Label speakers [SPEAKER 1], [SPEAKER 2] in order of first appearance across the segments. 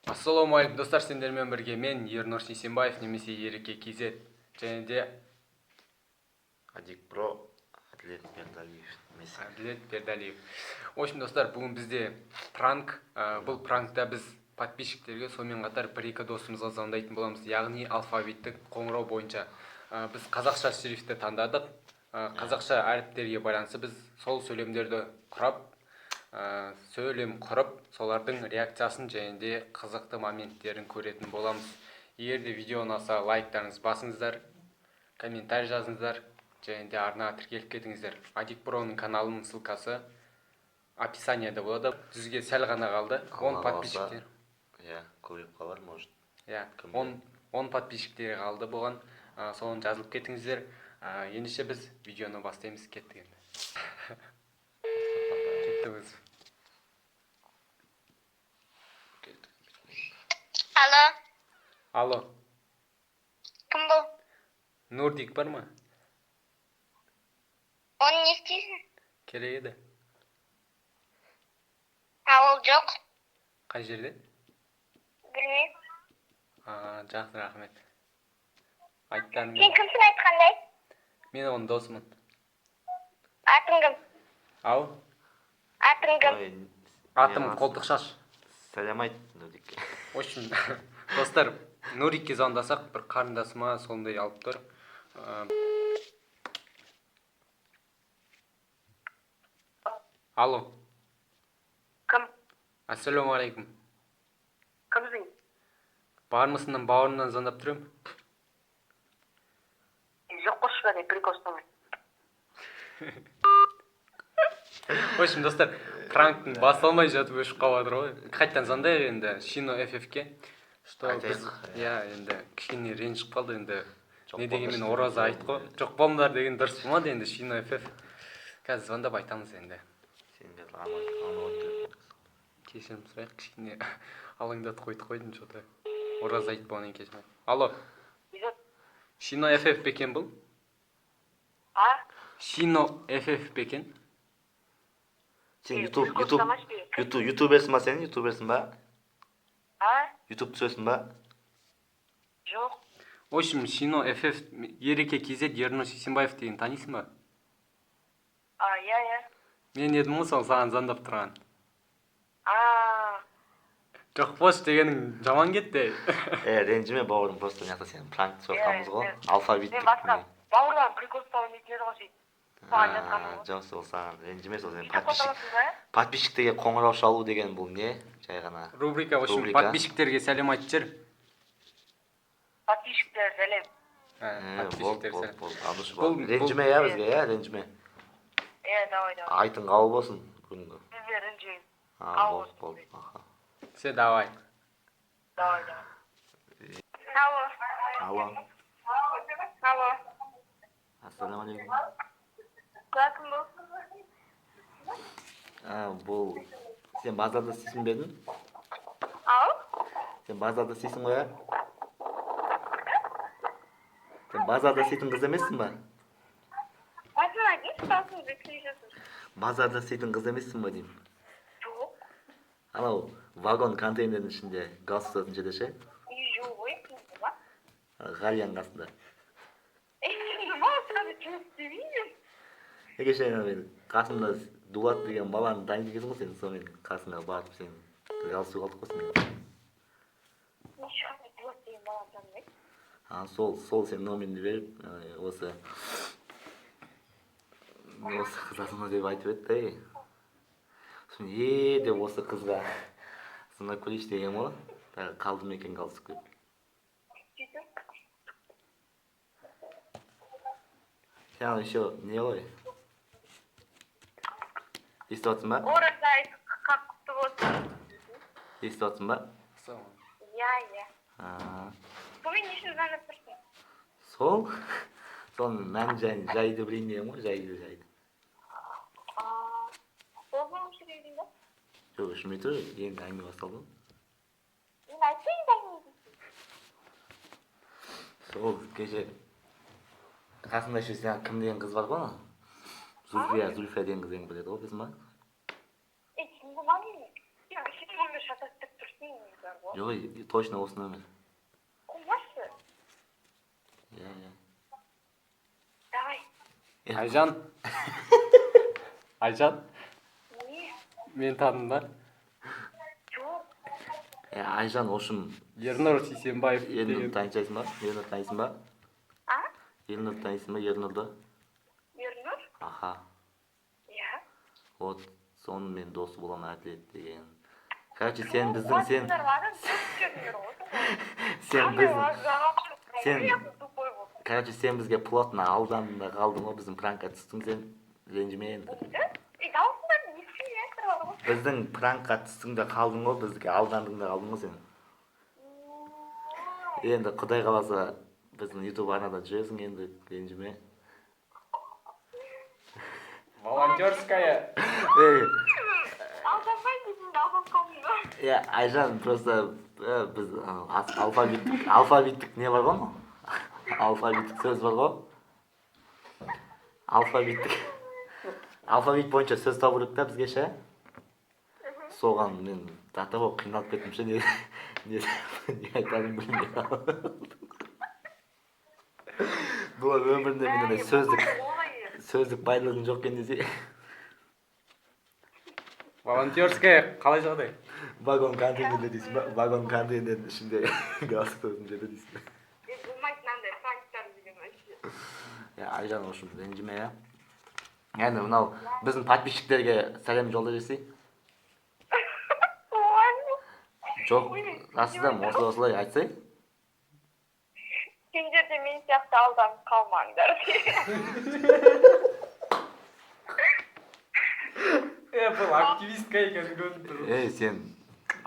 [SPEAKER 1] Ассалаумағалейкум достар, сендермен бірге мен Ернұр Сейсенбаев немесе Ереке KZ және де
[SPEAKER 2] Адикпро Әділет
[SPEAKER 1] Бердалиев. В общем, достар, бүгін бізде пранк. Бұл пранкта біз подписчиктерге сонымен қатар бір-екі досымызға звондайтын боламыз, яғни алфавиттік қоңырау бойынша. Біз қазақша шрифті таңдадық. Қазақша әріптерге байланысты біз сол сөйлемдерді құрып, солардың реакциясын және де қызықты моменттерін көретін боламыз. Егер де видео ұнаса, лайктарыңыз басыңыздар, комментарий жазыңыздар және де арнаға тіркеліп кетіңіздер. Адикпроның каналының ссылкасы описаниеда болады. Сізге сәл ғана қалды. 10 подписчиктер.
[SPEAKER 2] Көбейіп қалар, может.
[SPEAKER 1] 10 подписчиктері қалды болған. Соны жазылып кетіңіздер. Ендеше біз видеоны бастаймыз. Кеттік енді. Кеттіңіз. Алло.
[SPEAKER 3] Кім бұл?
[SPEAKER 1] Нурдик бар ма?
[SPEAKER 3] Оны не істейсің?
[SPEAKER 1] Керек еді.
[SPEAKER 3] Ол жоқ.
[SPEAKER 1] Қай жерде?
[SPEAKER 3] Білмеймін.
[SPEAKER 1] Жақсы, рахмет. Айттарым.
[SPEAKER 3] Сен кімсің айтқандай?
[SPEAKER 1] Мен оның досымын.
[SPEAKER 3] Атың кім?
[SPEAKER 1] Ау?
[SPEAKER 3] Атың кім?
[SPEAKER 1] Атым қолтық шаш.
[SPEAKER 2] Сәлем айт, Нурдикке.
[SPEAKER 1] В общем, достар, Нурикке звондасақ, бір қарындасыма сондай алып тұр. Алло.
[SPEAKER 3] Кім?
[SPEAKER 1] Ассалаумағалейкум.
[SPEAKER 3] Кімсің?
[SPEAKER 1] Бармысынан бауырымнан звондап тұрым.
[SPEAKER 3] Жоқ қошы бәрі, прикол ұстамай.
[SPEAKER 1] В общем, достар, пранктың басталмай жатып өшіп қалады ғой. Қайттан звондайық енді Шино FF-ке. Енді кішкене ренжіп қалды енді. Не дегенмен ораза айт қой. Жоқ болыңдар деген дұрыс болмады енді Шино FF. Қазір звондап айтамыз енді. Кешірім сұрайық, кішкене алаңдатып қойдық қойдым что-то. Ораза айт болғаннан кейін. Алло. Шино FF бекен бұл? Шино FF бекен?
[SPEAKER 2] Сен ютуберсің ба сен? Ютуберсің ба? Ютуб түсесің ба?
[SPEAKER 3] Жоқ.
[SPEAKER 1] В общем, Шино FF Ереке KZ Ернұр Сейсенбаев деген танисың ба?
[SPEAKER 3] Иә.
[SPEAKER 1] Мен едім ғой, сол саған звондап тұрған. Жоқ, бош дегенің жаман кетті.
[SPEAKER 2] Ренжіме бауырым, просто мына сен пранк жасамыз ғой. Алфавиттік.
[SPEAKER 3] Бауырларым прикол ұстауын етеді ғой сен.
[SPEAKER 2] Жоқ, сол саған ренжіме, сол сен подписчиктерге қоңырау шалу деген бұл не? Жай ғана
[SPEAKER 1] Рубрика, в общем, подписчиктерге сәлем айтып жүр.
[SPEAKER 3] Подписчиктер сәлем.
[SPEAKER 2] Ренжіме я бізге, ренжіме.
[SPEAKER 3] Давай.
[SPEAKER 2] Айтың қабыл болсын бүгінгі.
[SPEAKER 3] Сіздер ренжейін.
[SPEAKER 2] Болды.
[SPEAKER 1] Все, давай.
[SPEAKER 3] Давай.
[SPEAKER 2] Алло. Ассалаумағалейкум.
[SPEAKER 3] Кім бұл?
[SPEAKER 2] Бұл сен базарда істейсің бе едің? Сен базарда істейсің ғой, ә? Сен базарда істейтін қыз емессің ба? Базарда істейтін қыз емессің ба деймін?
[SPEAKER 3] Жоқ.
[SPEAKER 2] Анау вагон контейнердің ішінде газ тұтатын жерде ше?
[SPEAKER 3] Жоқ ғой, кім ба?
[SPEAKER 2] Ғалияның қасында. Егеше мен қасымда Дулат деген баланы танитын екенсің ғой сен, сонымен қасыңа барып сен алысып қалдық қой сен.
[SPEAKER 3] Дулат деген баланы танымайды.
[SPEAKER 2] Сол сен номеріңді беріп, осы қызасына деп айтып еді. Сосын деп осы қызға сынап көрейінші деген ғой. Қалды ма екен қалысып көп. Сен еще не ғой? Естіп отырсың ба?
[SPEAKER 3] Ораза айт құтты болсын.
[SPEAKER 2] Естіп отырсың ба?
[SPEAKER 3] Иә. Сомен не үшін звондап тұрсың?
[SPEAKER 2] Соның мән жайды білейін деген ғой, жайды.
[SPEAKER 3] Сол болу керек дейін ба?
[SPEAKER 2] Жоқ, үшіме тұр, енді әңгіме басталды.
[SPEAKER 3] Мен айтпайын әңгіме.
[SPEAKER 2] Сол кеше қасында еще сен кім деген қыз бар ғой? Зульфия деген қыз ең біледі ғой, білесің ба?
[SPEAKER 3] Сен болман емес. Сен номер шатастырып тұрсың.
[SPEAKER 2] Yok, точно olsun Ömer.
[SPEAKER 3] Кумасы?
[SPEAKER 2] Ya ya.
[SPEAKER 3] Давай.
[SPEAKER 1] Айжан. Айжан,
[SPEAKER 3] Не?
[SPEAKER 1] мені таныңдар.
[SPEAKER 3] Жоқ.
[SPEAKER 2] Ayjan oşum.
[SPEAKER 1] Ернұр Сейсенбаев
[SPEAKER 2] Елнұр
[SPEAKER 1] деген.
[SPEAKER 2] tanışaysın ba? Елнұр tanısın ba?
[SPEAKER 3] А?
[SPEAKER 2] Елнұр tanısın ba? Елнұрды?
[SPEAKER 3] Ернұр?
[SPEAKER 2] Aha.
[SPEAKER 3] Иә.
[SPEAKER 2] Вот соның мен досы боламын әділет деген. Короче, sen біздің sen Короче, sen бізге плотно алдандың да қалдың ғой, біздің пранкқа түстің сен. Ренжіме енді. Біздің пранкқа түстің де қалдың ғой, бізге алдандың да қалдың ғой сен. Енді Құдай қаласа біздің YouTube арнада жүресің енді, ренжіме.
[SPEAKER 1] Волонтерская.
[SPEAKER 2] Ya Ayjan просто biz alfabetik ne var ғой? Alfabetik söz var ғой? Alfabet boyunca söz табылып та бізге ше. Соған мен дата болып қиналып кеттім ше, не айтарымды білмей қалдым. Бұл өмірінде менде сөздік байлығым жоқ екен десе.
[SPEAKER 1] Волонтерская қалай жағдай?
[SPEAKER 2] Вагон контейнерде дейсің ба? Вагон контейнердің ішінде галстугым жерде дейсің. Ya Ayjan olsun, ренжіме ya. Yani мынау біздің подписчиктерге сәлем жолдай берсей. Жоқ, расыдан осылай айтсай.
[SPEAKER 3] Сендерде мен сияқты алданып қалмаңдар.
[SPEAKER 1] Бұл активистка екен көрініп тұр.
[SPEAKER 2] Сен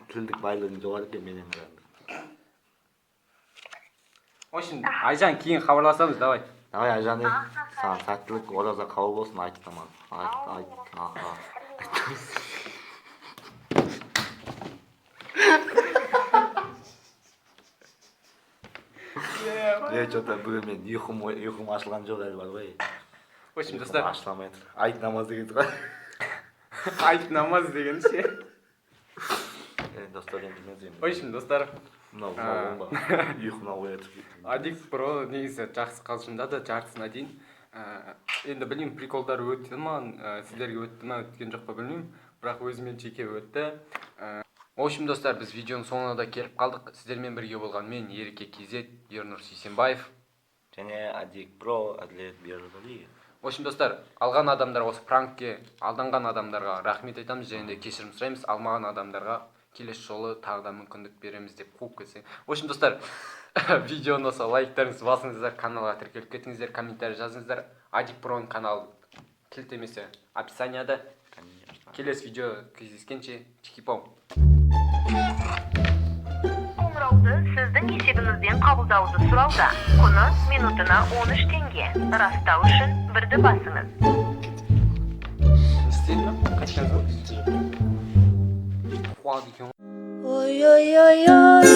[SPEAKER 2] тілдік байлығың жоғары екен менен қарағанда.
[SPEAKER 1] В общем, Айжан кейін хабарласамыз, давай.
[SPEAKER 2] Давай Ayjan, саған сәттілік, ораза қабыл болсын, айт тамам. Айт. Что-то бүгін мен ұйқым ашылған жоқ әлі бар ғой.
[SPEAKER 1] В общем, достар.
[SPEAKER 2] Ашыламай тұр. Айт намаз деген ғой.
[SPEAKER 1] Айт намаз деген ше.
[SPEAKER 2] Достар енді білмеземін.
[SPEAKER 1] В общем, достар.
[SPEAKER 2] Мынау ба? Ұйқымнан оятып кеттім.
[SPEAKER 1] Адик Про негізі жақсы қалжыңдады жартысына дейін. Енді білмеймін, приколдар өтті ма, сіздерге өтті ма, өткен жоқ па білмеймін. Бірақ өзімен жеке өтті. В общем, достар, біз видеоның соңына да келіп қалдық. Сіздермен бірге болған мен Ереке KZ, Ернұр Сейсенбаев.
[SPEAKER 2] Және Адик Про, Әділет Бердалиев.
[SPEAKER 1] В общем, достар, алған адамдар осы пранкке алданған адамдарға рахмет айтамыз, және де кешірім сұраймыз. Алмаған адамдарға келесі жолы тағы да мүмкіндік береміз деп қуып кетсең. В общем, достар, видеоны осы лайктарыңызды басыңыздар, каналға тіркеліп кетіңіздер, комментарий жазыңыздар. Адик Проның каналы кілтемесі описанияда. Келесі видео кездескенше, чики-пау.
[SPEAKER 4] Қоңырауды сіздің есебіңізден қабылдауды сұрауда. Құны минутына 13 теңге. Растау үшін бірді басыңыз.
[SPEAKER 1] Ой-ой-ой-ой.